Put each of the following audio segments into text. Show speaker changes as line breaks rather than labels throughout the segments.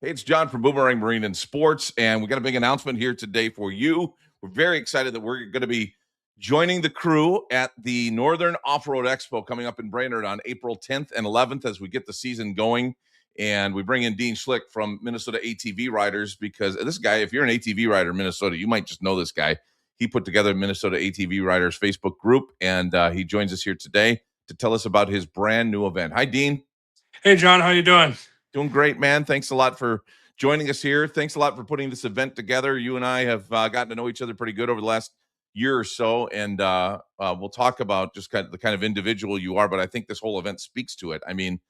Hey, it's John from Boomerang Marine and Sports, and we got a big announcement here today for you. We're very excited that we're going to be joining the crew at the Northern Off-Road Expo coming up in Brainerd on April 10th and 11th as we get the season going. And we bring in Dean Schlieck from Minnesota ATV Riders because this guy, if you're an ATV rider in Minnesota, you might just know this guy. He put together Minnesota ATV Riders Facebook group, and he joins us here today to tell us about his brand new event. Hi, Dean.
Hey, John, how you doing?
Doing great, man. Thanks a lot for joining us here. Thanks a lot for putting this event together. You and I have gotten to know each other pretty good over the last year or so, and we'll talk about just the kind of individual you are, but I think this whole event speaks to it. I mean,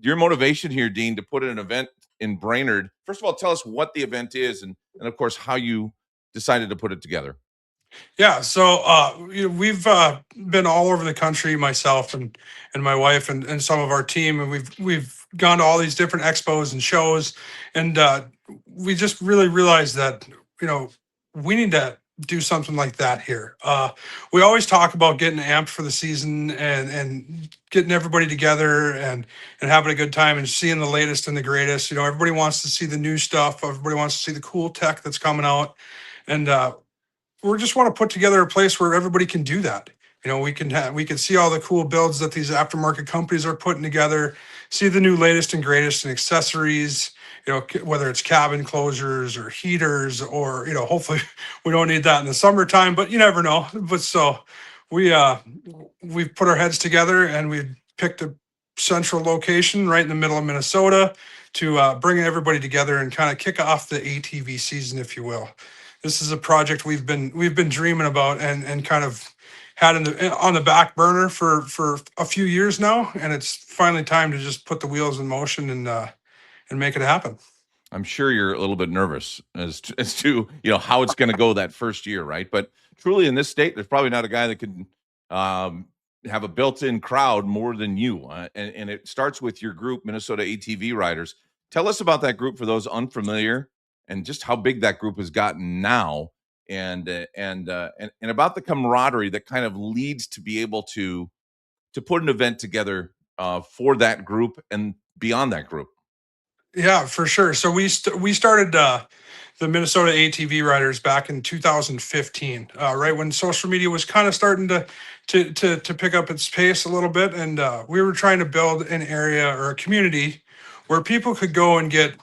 your motivation here, Dean, to put in an event in Brainerd. First of all, tell us what the event is and of course, how you decided to put it together.
Yeah, so we've been all over the country, myself and my wife and some of our team, and we've gone to all these different expos and shows, and we just really realized that we need to do something like that here. We always talk about getting amped for the season and getting everybody together and having a good time and seeing the latest and the greatest. Everybody wants to see the new stuff. Everybody wants to see the cool tech that's coming out, and we just want to put together a place where everybody can do that. We can see all the cool builds that these aftermarket companies are putting together, see the new latest and greatest in accessories, whether it's cabin closures or heaters or, hopefully we don't need that in the summertime, but you never know. But so we've put our heads together and we've picked a central location right in the middle of Minnesota to bring everybody together and kind of kick off the ATV season, if you will. This is a project we've been dreaming about and kind of had on the back burner for a few years now, and it's finally time to just put the wheels in motion and make it happen.
I'm sure you're a little bit nervous as to how it's going to go that first year, right? But truly, in this state, there's probably not a guy that can have a built-in crowd more than you. And it starts with your group, Minnesota ATV Riders. Tell us about that group for those unfamiliar, and just how big that group has gotten now, and about the camaraderie that kind of leads to be able to put an event together for that group and beyond that group.
Yeah, for sure. So we started the Minnesota ATV Riders back in 2015, right when social media was kind of starting to pick up its pace a little bit, and we were trying to build an area or a community where people could go and get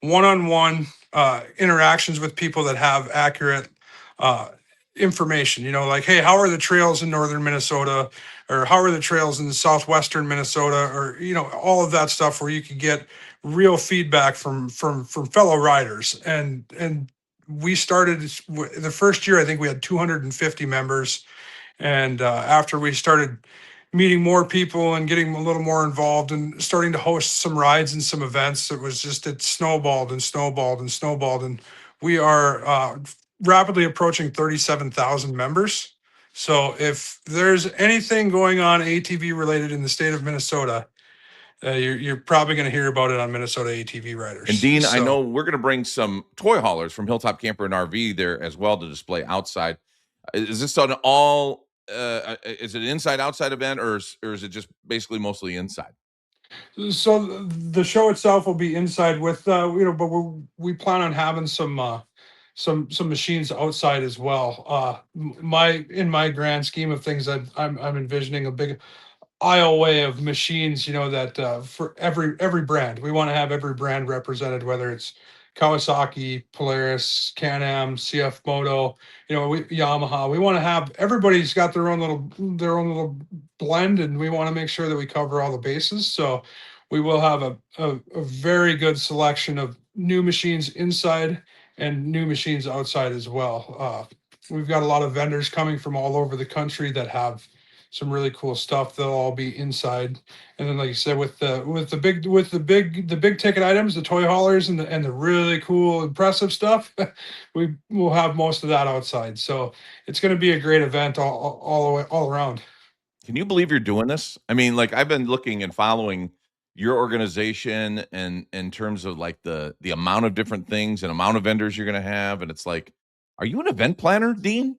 one-on-one interactions with people that have accurate information. Like, hey, how are the trails in northern Minnesota, or how are the trails in southwestern Minnesota, or all of that stuff where you could get real feedback from fellow riders. And we started the first year, I think we had 250 members, and after we started meeting more people and getting a little more involved and starting to host some rides and some events, it snowballed and snowballed and snowballed, and we are rapidly approaching 37,000 members. So if there's anything going on ATV related in the state of Minnesota, you're probably going to hear about it on Minnesota ATV Riders.
And Dean, I know we're going to bring some toy haulers from Hilltop Camper and RV there as well to display outside. Is this an all? Is it an inside-outside event, or is it just basically mostly inside?
So the show itself will be inside with but we plan on having some machines outside as well. In my grand scheme of things, I'm envisioning a big aisleway of machines, that for every brand. We want to have every brand represented, whether it's Kawasaki, Polaris, Can-Am, CF Moto, Yamaha. We want to have, everybody's got their own little blend, and we want to make sure that we cover all the bases. So we will have a very good selection of new machines inside and new machines outside as well. We've got a lot of vendors coming from all over the country that have some really cool stuff. They'll all be inside, and then, like you said, with the big ticket items, the toy haulers and the really cool, impressive stuff, we will have most of that outside. So it's going to be a great event all around.
Can you believe you're doing this? I mean, like, I've been looking and following your organization, and in terms of like the amount of different things and amount of vendors you're going to have, and it's like, are you an event planner, Dean?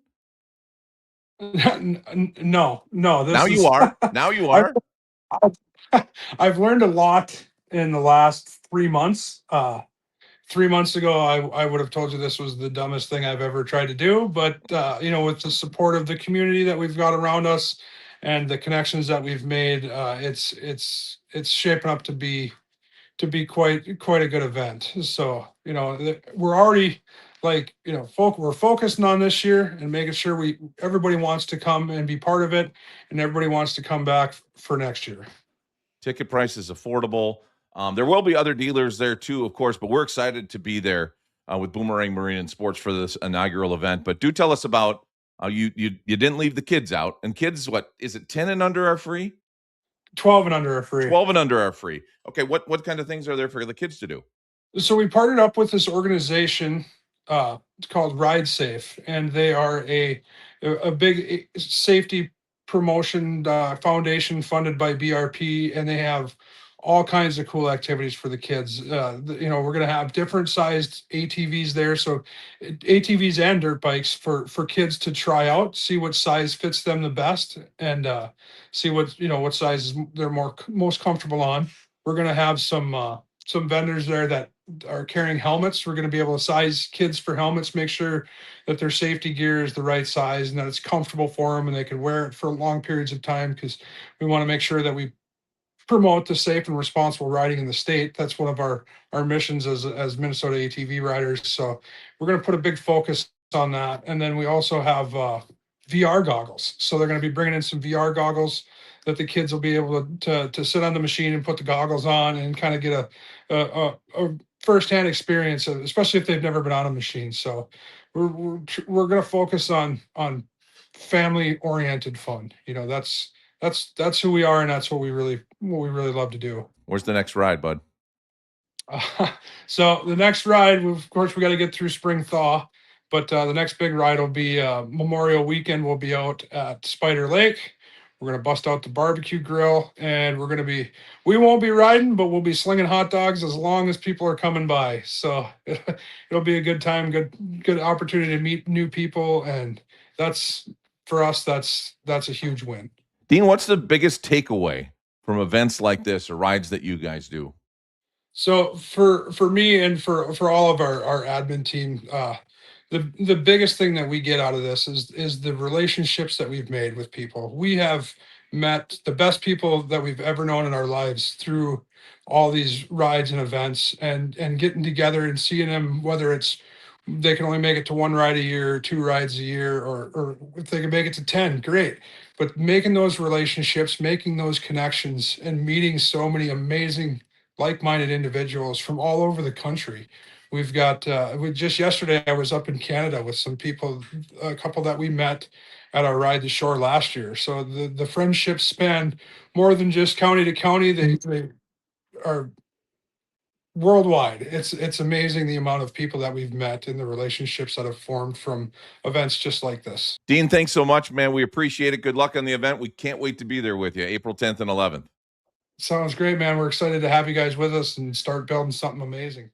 No.
Now you are. Now you are.
I've learned a lot in the last 3 months. 3 months ago, I would have told you this was the dumbest thing I've ever tried to do. But with the support of the community that we've got around us and the connections that we've made, it's shaping up to be quite a good event. So we're already we're focusing on this year and making sure everybody wants to come and be part of it, and everybody wants to come back for next year.
Ticket price is affordable. There will be other dealers there too, of course, but we're excited to be there with Boomerang Marine and Sports for this inaugural event. But do tell us about you didn't leave the kids out, and kids, what is it, 10 and under are free?
12 and under are free.
12 and under are free. Okay, what kind of things are there for the kids to do?
So we partnered up with this organization called Ride Safe, and they are a big safety promotion foundation funded by BRP, and they have all kinds of cool activities for the kids. We're going to have different sized ATVs there, so ATVs and dirt bikes for kids to try out, see what size fits them the best, and see what sizes they're most comfortable on. We're going to have some vendors there that are carrying helmets. We're going to be able to size kids for helmets, make sure that their safety gear is the right size and that it's comfortable for them and they can wear it for long periods of time, because we want to make sure that we promote the safe and responsible riding in the state. That's one of our missions as Minnesota ATV Riders. So we're going to put a big focus on that. And then we also have VR goggles. So they're going to be bringing in some VR goggles that the kids will be able to sit on the machine and put the goggles on and kind of get a firsthand experience, especially if they've never been on a machine. So we're going to focus on family oriented fun. That's who we are, and that's what we really love to do.
Where's the next ride, bud?
So the next ride, of course, we got to get through spring thaw, but the next big ride will be Memorial Weekend. We'll be out at Spider Lake. We're going to bust out the barbecue grill, and we won't be riding, but we'll be slinging hot dogs as long as people are coming by. So it'll be a good time, good opportunity to meet new people. And for us, that's a huge win.
Dean, what's the biggest takeaway from events like this or rides that you guys do?
So for me and for all of our admin team, the biggest thing that we get out of this is the relationships that we've made with people. We have met the best people that we've ever known in our lives through all these rides and events, and getting together and seeing them, whether it's they can only make it to one ride a year, 2 rides a year, or if they can make it to 10, great. But making those relationships, making those connections, and meeting so many amazing like-minded individuals from all over the country. We've got just yesterday I was up in Canada with some people, a couple that we met at our ride to shore last year. So the friendships span more than just county to county. They are worldwide. It's amazing the amount of people that we've met and the relationships that have formed from events just like this.
Dean, thanks so much, man. We appreciate it. Good luck on the event. We can't wait to be there with you, April 10th and 11th.
Sounds great, man. We're excited to have you guys with us and start building something amazing.